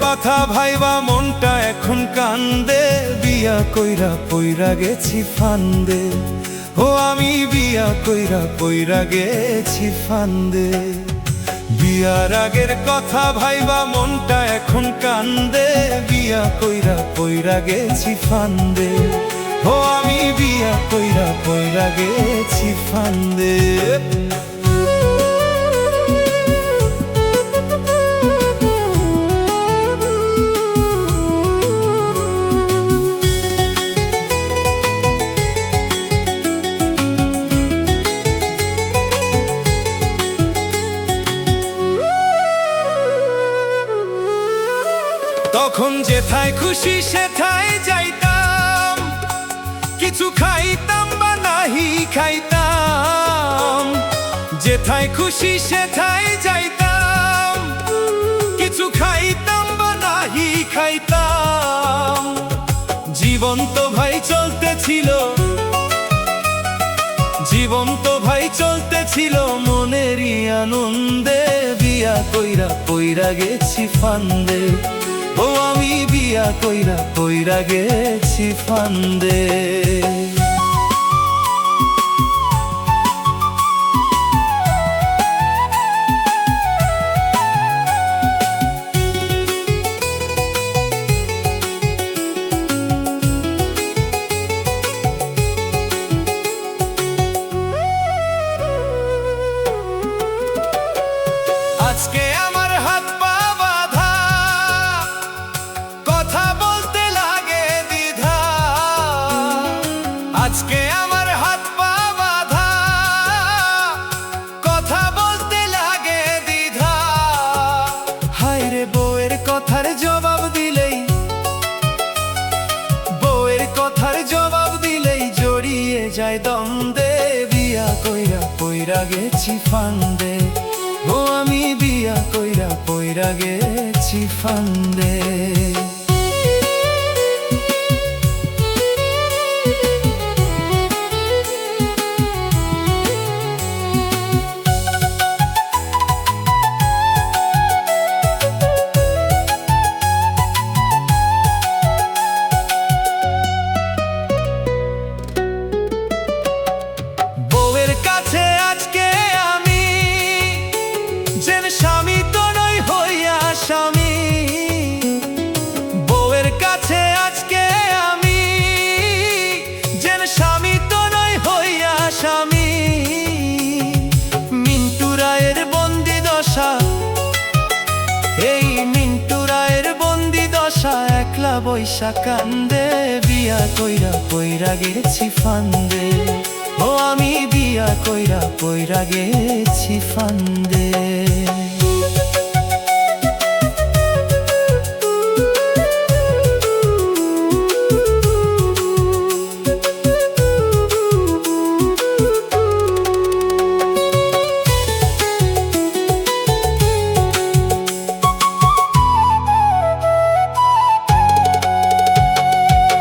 কথা ভাইবা মনটা এখন কান্দে, বিয়া কইরা পইরা গেছি ফান্দে। ও আমি বিয়া কইরা পইরা গেছি ফান্দে। বিয়ার আগের কথা ভাইবা মনটা এখন কান্দে, বিয়া কইরা পইরা গেছি ফান্দে। ও আমি বিয়া কইরা পইরা গেছি ফান্দে। তখন যেথায় খুশি সেথায় যাইতাম, কিছু খাইতাম বা নাহি খাইতাম। যেথায় খুশি সেথায় যাইতাম, কিছু খাইতাম বা নাহি খাইতাম। জীবন তো ভাই চলতেছিল, জীবন তো ভাই চলতেছিল মনেরই আনন্দে। বিয়া কইরা পইরা গেছি ফান্দে। ও আমি বিয়া কইরা পইরা গেছি ফান্দে। আজকে আমার হাত পা বাঁধা, কথা বলতে লাগে দ্বিধা। আজকে আমার হাত পা বাঁধা, কথা বলতে লাগে দ্বিধা। হায় রে বউয়ের কথার জবাব দিলেই, বউয়ের কথার জবাব দিলেই জড়িয়ে যায় দ্বন্দ্বে। বিয়া কইরা পইরা গেছি ফান্দে। ও আমি বিয়া কইরা পইরা গেছি ফান্দে। বউয়ের কাছে আজকে আমি যেন স্বামী তো নই হইয়া স্বামী। বউয়ের কাছে আজকে আমি যেন স্বামী তো নই হইয়া স্বামী। মিন্টু রায়ের বন্দি দশা, এই মিন্টু রায়ের বন্দি দশা একলা বৈশা কান্দে। বিয়া কইরা পইরা গেছি ফান্দে। ও আমি বিয়া কইরা পইরা গেছি ফান্দে।